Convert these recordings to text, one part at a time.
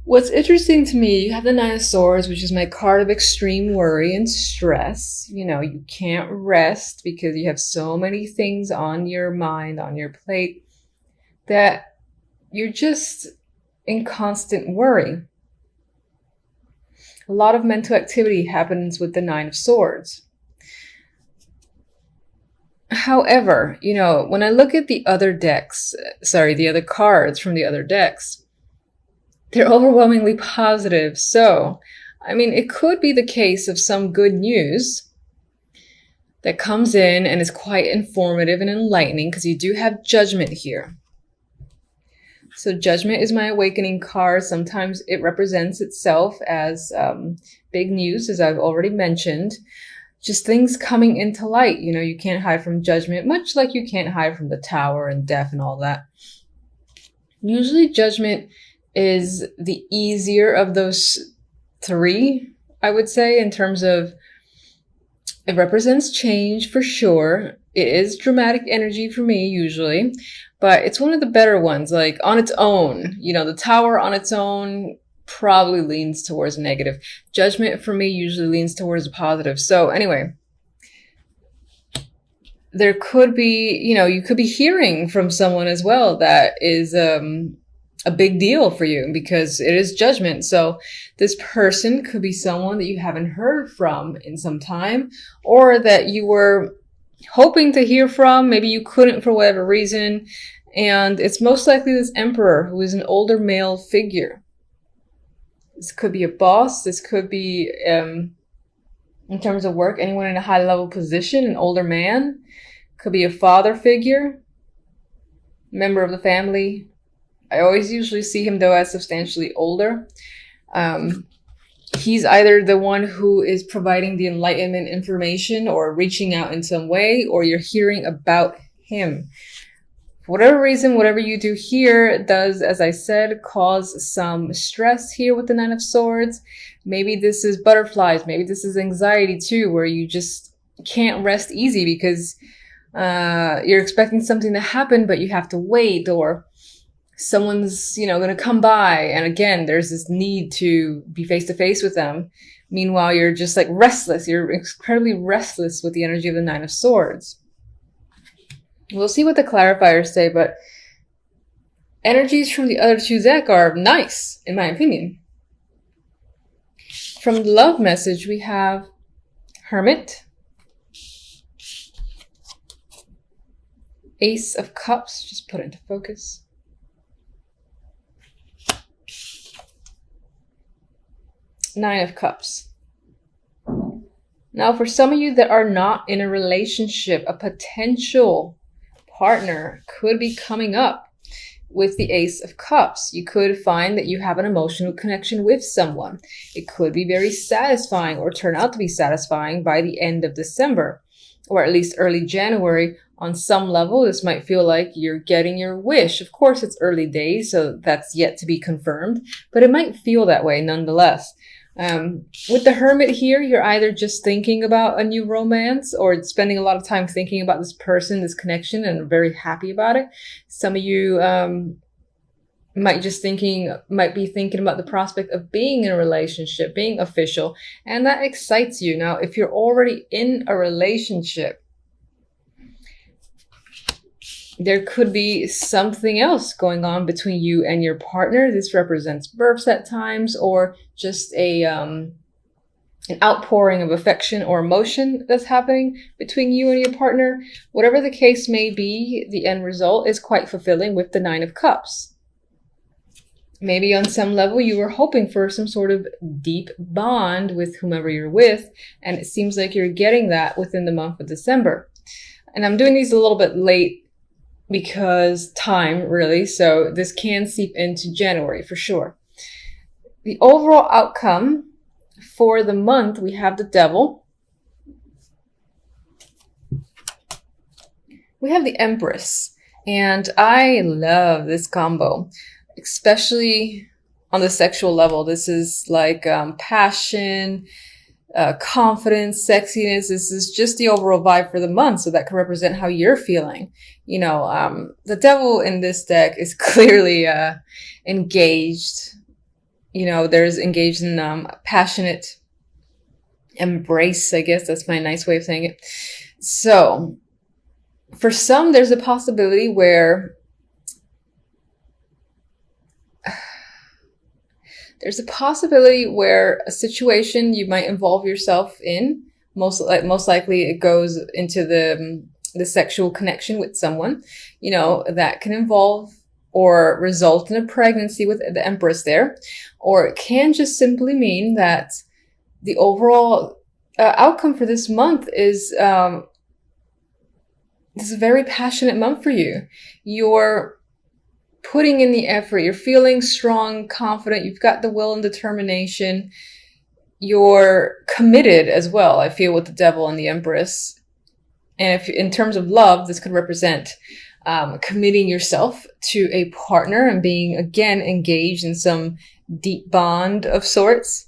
What's interesting to me, you have the Nine of Swords, which is my card of extreme worry and stress. You can't rest because you have so many things on your mind, on your plate, that you're just in constant worry. A lot of mental activity happens with the Nine of Swords. However, when I look at the other decks, the other cards from the other decks, they're overwhelmingly positive. So, it could be the case of some good news that comes in and is quite informative and enlightening, because you do have Judgment here. So Judgment is my awakening card. Sometimes it represents itself as big news, as I've already mentioned. Just things coming into light. You can't hide from Judgment, much like you can't hide from the Tower and death and all that. Usually Judgment is the easier of those three, I would say, in terms of it represents change for sure. It is dramatic energy for me usually, but it's one of the better ones. Like on its own, the Tower on its own probably leans towards negative. Judgment for me usually leans towards positive. So anyway, there could be, you could be hearing from someone as well that is a big deal for you, because it is Judgment. So this person could be someone that you haven't heard from in some time, or that you were hoping to hear from. Maybe you couldn't for whatever reason. And it's most likely this Emperor, who is an older male figure. This could be a boss. This could be, in terms of work, anyone in a high level position, an older man. Could be a father figure, member of the family. I always usually see him, though, as substantially older. He's either the one who is providing the enlightenment information or reaching out in some way, or you're hearing about him. For whatever reason, whatever you do here does, as I said, cause some stress here with the Nine of Swords. Maybe this is butterflies. Maybe this is anxiety too, where you just can't rest easy because you're expecting something to happen, but you have to wait, or someone's, going to come by. And again, there's this need to be face to face with them. Meanwhile, you're just like restless. You're incredibly restless with the energy of the Nine of Swords. We'll see what the clarifiers say, but energies from the other two decks are nice, in my opinion. From the love message, we have Hermit, Ace of Cups, just put it into focus, Nine of Cups. Now, for some of you that are not in a relationship, a potential partner could be coming up with the Ace of Cups. You could find that you have an emotional connection with someone. It could be very satisfying or turn out to be satisfying by the end of December, or at least early January. On some level, this might feel like you're getting your wish. Of course, it's early days, so that's yet to be confirmed, but it might feel that way nonetheless. With the Hermit here, you're either just thinking about a new romance or spending a lot of time thinking about this person, this connection, and very happy about it. Some of you might be thinking about the prospect of being in a relationship, being official, and that excites you. Now, if you're already in a relationship, there could be something else going on between you and your partner. This represents births at times, or just an outpouring of affection or emotion that's happening between you and your partner. Whatever the case may be, the end result is quite fulfilling with the Nine of Cups. Maybe on some level you were hoping for some sort of deep bond with whomever you're with, and it seems like you're getting that within the month of December. And I'm doing these a little bit late because time, really, so this can seep into January for sure. The overall outcome for the month, we have the Devil. We have the Empress, and I love this combo, especially on the sexual level. This is like passion, confidence, sexiness. This is just the overall vibe for the month, so that can represent how you're feeling. The Devil in this deck is clearly engaged there's engaged in passionate embrace, I guess that's my nice way of saying it. So for some, there's a possibility where a situation you might involve yourself in, most likely it goes into the sexual connection with someone, that can involve or result in a pregnancy with the Empress there, or it can just simply mean that the overall outcome for this month is this is a very passionate month for you. You're putting in the effort. You're feeling strong, confident. You've got the will and determination. You're committed as well, I feel, with the Devil and the Empress. And if in terms of love, this could represent committing yourself to a partner and being, again, engaged in some deep bond of sorts.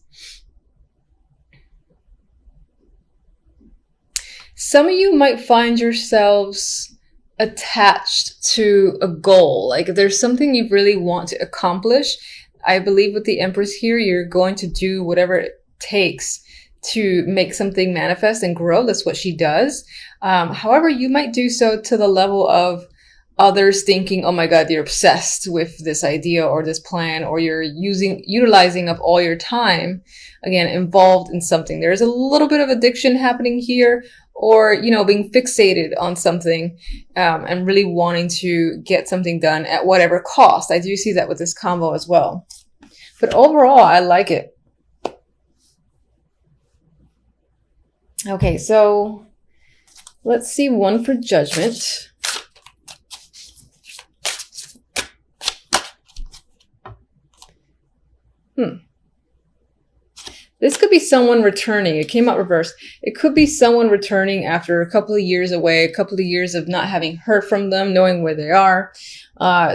Some of you might find yourselves attached to a goal. Like there's something you really want to accomplish. I believe with the Empress here, you're going to do whatever it takes to make something manifest and grow. That's what she does. However, you might do so to the level of others thinking, oh my God, you're obsessed with this idea or this plan, or you're utilizing up all your time, again, involved in something. There's a little bit of addiction happening here, or, being fixated on something, and really wanting to get something done at whatever cost. I do see that with this combo as well. But overall, I like it. Okay, so let's see one for judgment. This could be someone returning. It came out reversed. It could be someone returning after a couple of years away, a couple of years of not having heard from them, knowing where they are.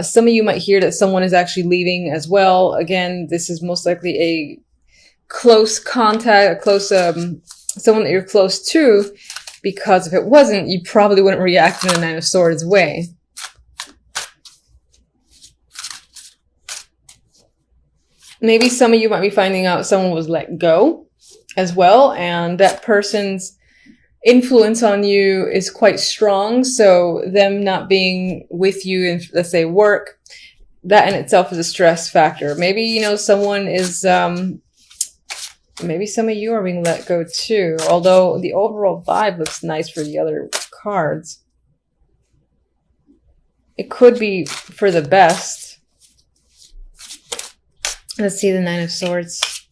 Some of you might hear that someone is actually leaving as well. Again, this is most likely a close contact, someone that you're close to, because if it wasn't, you probably wouldn't react in the Nine of Swords way. Maybe some of you might be finding out someone was let go as well, and that person's influence on you is quite strong. So them not being with you in, let's say, work, that in itself is a stress factor. Maybe, someone is, maybe some of you are being let go too, although the overall vibe looks nice for the other cards. It could be for the best. Let's see the Nine of Swords.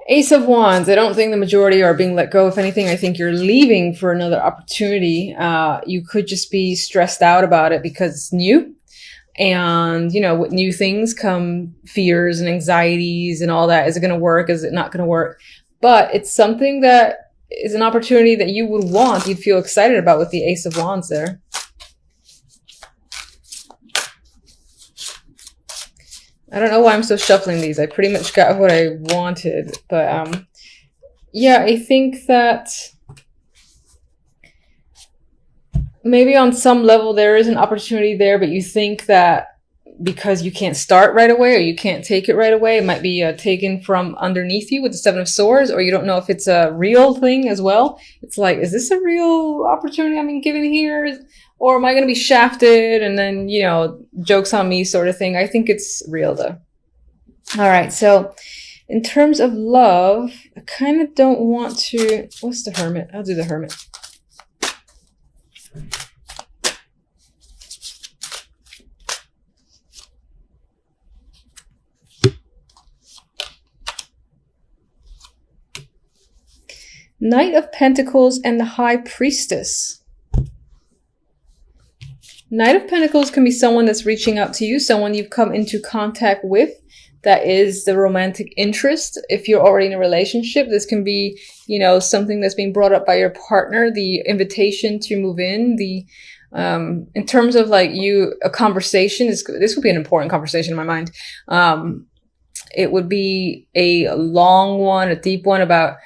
Ace of Wands. I don't think the majority are being let go. If anything, I think you're leaving for another opportunity. You could just be stressed out about it because it's new. And, with new things come fears and anxieties and all that. Is it going to work? Is it not going to work? But it's something that is an opportunity that you would want, you'd feel excited about with the Ace of Wands there. I don't know why I'm still shuffling these. I pretty much got what I wanted. But, yeah, I think that maybe on some level there is an opportunity there, but you think that because you can't start right away or you can't take it right away, it might be taken from underneath you with the Seven of Swords, or you don't know if it's a real thing as well. It's like, is this a real opportunity I'm being given here? Or am I going to be shafted and then, joke's on me sort of thing? I think it's real though. All right. So in terms of love, I kind of don't want to, what's the Hermit? I'll do the Hermit. Knight of Pentacles and the High Priestess. Knight of Pentacles can be someone that's reaching out to you, someone you've come into contact with. That is the romantic interest. If you're already in a relationship, this can be, something that's being brought up by your partner, the invitation to move in, in terms of a conversation, this would be an important conversation in my mind. It would be a long one, a deep one about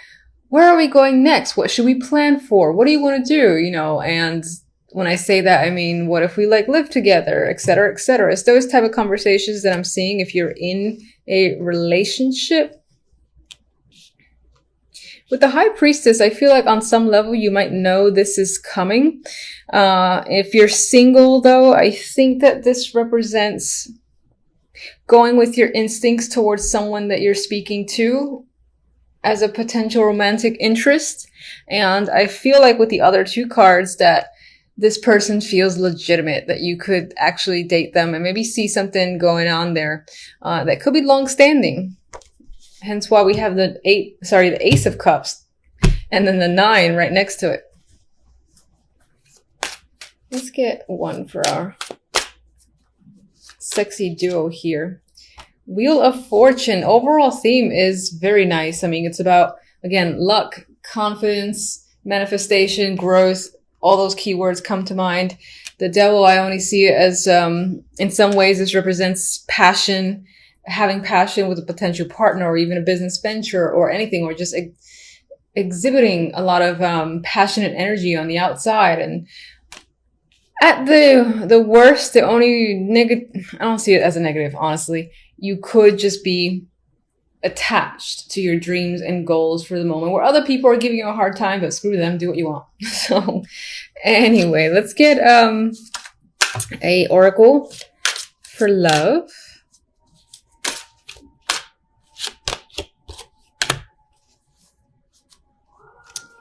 where are we going next? What should we plan for? What do you want to do? And when I say that, I mean, what if we live together, et cetera, et cetera. It's those type of conversations that I'm seeing if you're in a relationship. With the High Priestess, I feel like on some level you might know this is coming. If you're single, though, I think that this represents going with your instincts towards someone that you're speaking to as a potential romantic interest. And I feel like with the other two cards that this person feels legitimate, that you could actually date them and maybe see something going on there that could be long-standing. Hence why we have the Ace of Cups and then the 9 right next to it. Let's get one for our sexy duo here. Wheel of Fortune. Overall theme is very nice. I mean, it's about, again, luck, confidence, manifestation, growth. All those keywords come to mind. The Devil, I only see it as, in some ways, this represents passion, having passion with a potential partner or even a business venture or anything, or just exhibiting a lot of passionate energy on the outside. And at the worst, the only negative, I don't see it as a negative, honestly. You could just be attached to your dreams and goals for the moment, where other people are giving you a hard time, but screw them, do what you want. So anyway, let's get a oracle for love.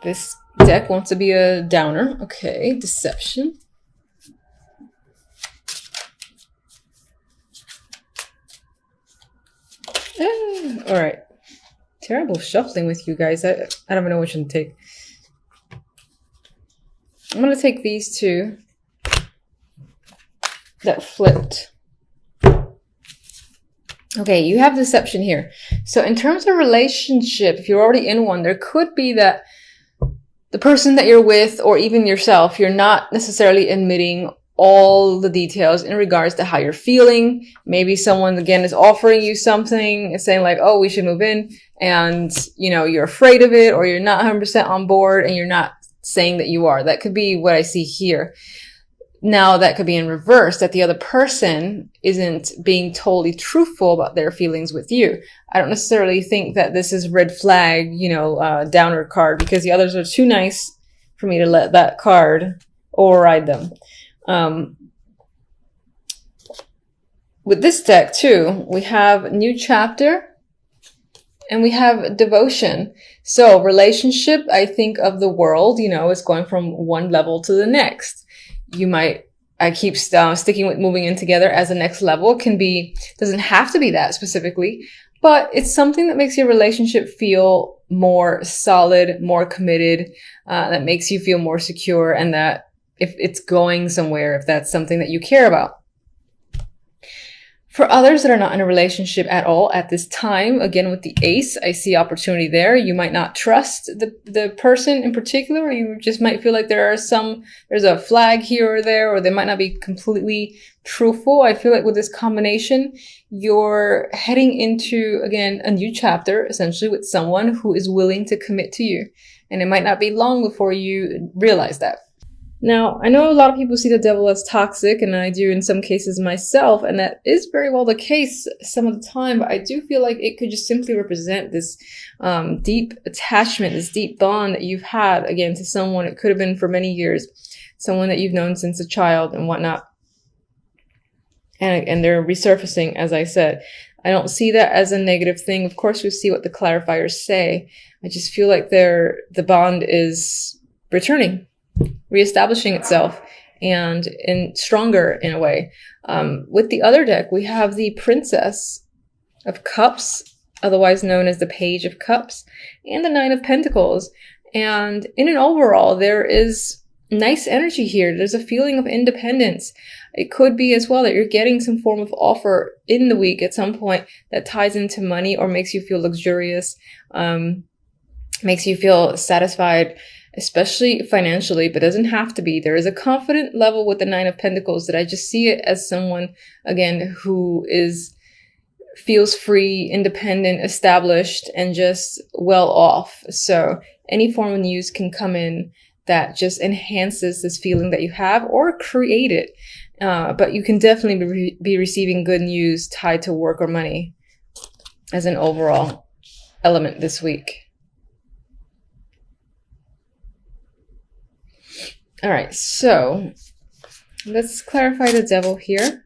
This deck wants to be a downer. Okay, deception. All right. Terrible shuffling with you guys. I don't even know which one to take. I'm going to take these two that flipped. Okay, you have deception here. So in terms of relationship, if you're already in one, there could be that the person that you're with, or even yourself, you're not necessarily admitting all the details in regards to how you're feeling. Maybe someone, again, is offering you something, is saying like, oh, we should move in, and, you're afraid of it, or you're not 100% on board, and you're not saying that you are. That could be what I see here. Now, that could be in reverse, that the other person isn't being totally truthful about their feelings with you. I don't necessarily think that this is red flag, downer card, because the others are too nice for me to let that card override them. With this deck too, we have New Chapter and we have Devotion. So relationship, I think of the world, it's going from one level to the next. I keep sticking with moving in together as the next level. Doesn't have to be that specifically, but it's something that makes your relationship feel more solid, more committed, that makes you feel more secure, and that if it's going somewhere, if that's something that you care about. For others that are not in a relationship at all at this time, again, with the Ace, I see opportunity there. You might not trust the person in particular, or you just might feel like there's a flag here or there, or they might not be completely truthful. I feel like with this combination, you're heading into, again, a new chapter, essentially with someone who is willing to commit to you. And it might not be long before you realize that. Now, I know a lot of people see the Devil as toxic, and I do in some cases myself, and that is very well the case some of the time, but I do feel like it could just simply represent this deep attachment, this deep bond that you've had, again, to someone. It could have been for many years, someone that you've known since a child and whatnot. And they're resurfacing, as I said. I don't see that as a negative thing. Of course, we see what the clarifiers say. I just feel like the bond is returning, reestablishing itself, and stronger in a way. With the other deck, we have the Princess of Cups, otherwise known as the Page of Cups, and the Nine of Pentacles. And in an overall, there is nice energy here. There's a feeling of independence. It could be as well that you're getting some form of offer in the week at some point that ties into money or makes you feel luxurious, makes you feel satisfied, especially financially, but doesn't have to be. There is a confident level with the Nine of Pentacles that I just see it as someone, again, who feels free, independent, established, and just well off. So any form of news can come in that just enhances this feeling that you have or create it. But you can definitely be receiving good news tied to work or money as an overall element this week. All right, so let's clarify the devil here.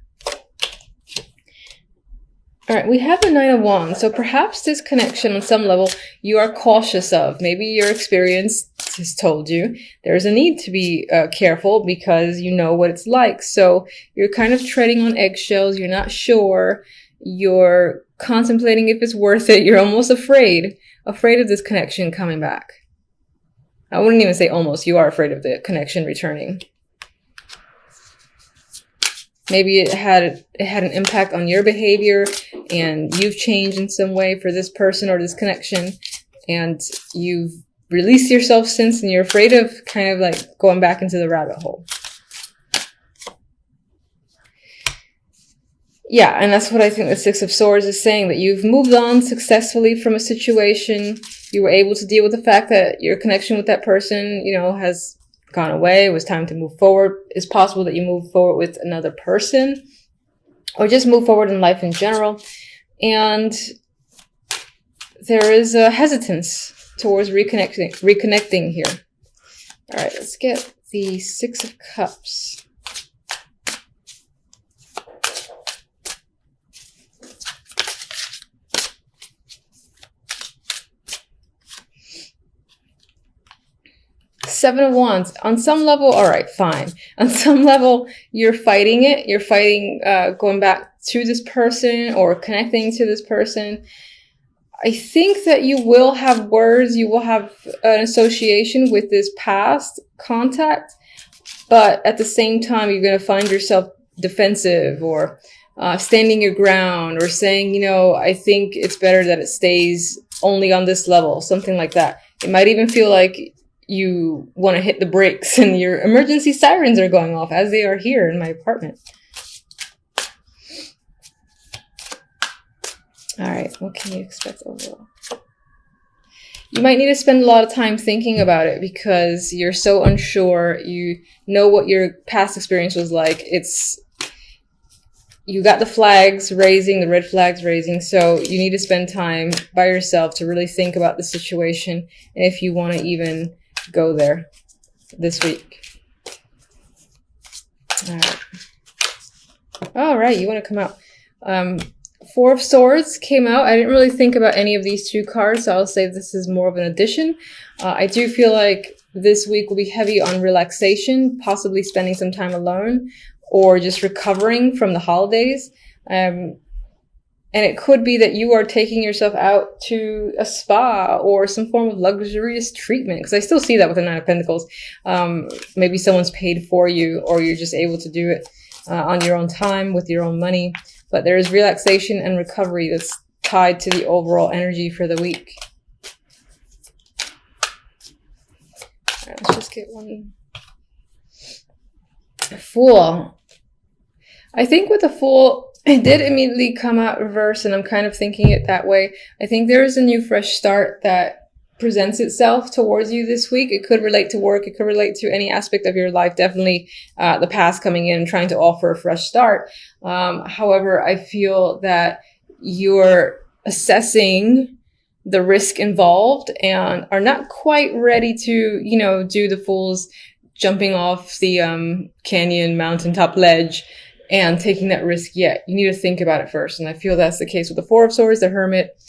All right, we have the Nine of Wands. So perhaps this connection on some level you are cautious of. Maybe your experience has told you there's a need to be careful because you know what it's like. So you're kind of treading on eggshells. You're not sure. You're contemplating if it's worth it. You're almost afraid of this connection coming back. I wouldn't even say almost. You are afraid of the connection returning. Maybe it had an impact on your behavior and you've changed in some way for this person or this connection, and you've released yourself since, and you're afraid of kind of like going back into the rabbit hole. Yeah, and that's what I think the Six of Swords is saying, that you've moved on successfully from a situation. You were able to deal with the fact that your connection with that person, you know, has gone away. It was time to move forward. It's possible that you move forward with another person or just move forward in life in general. And there is a hesitance towards reconnecting here. All right, let's get the Six of Cups. Seven of Wands. On some level, all right, fine. On some level, you're fighting it. You're fighting going back to this person or connecting to this person. I think that you will have words. You will have an association with this past contact. But at the same time, you're going to find yourself defensive or standing your ground or saying, you know, I think it's better that it stays only on this level, something like that. It might even feel like you want to hit the brakes and your emergency sirens are going off, as they are here in my apartment. All right, what can you expect overall? You might need to spend a lot of time thinking about it because you're so unsure. You know what your past experience was like. You got the flags raising, the red flags raising, so you need to spend time by yourself to really think about the situation and if you want to even go there this week. All right, you want to come out. Four of Swords came out. I didn't really think about any of these two cards, so I'll say this is more of an addition. I do feel like this week will be heavy on relaxation, possibly spending some time alone or just recovering from the holidays. And it could be that you are taking yourself out to a spa or some form of luxurious treatment, because I still see that with the Nine of Pentacles. Maybe someone's paid for you or you're just able to do it on your own time with your own money. But there is relaxation and recovery that's tied to the overall energy for the week. All right, let's just get one. Fool. I think with the Fool, it did immediately come out reverse, and I'm kind of thinking it that way. I think there is a new fresh start that presents itself towards you this week. It could relate to work. It could relate to any aspect of your life. Definitely the past coming in and trying to offer a fresh start. However, I feel that you're assessing the risk involved and are not quite ready to, you know, do the Fool's jumping off the canyon mountaintop ledge and taking that risk yet. You need to think about it first. And I feel that's the case with the Four of Swords, the Hermit,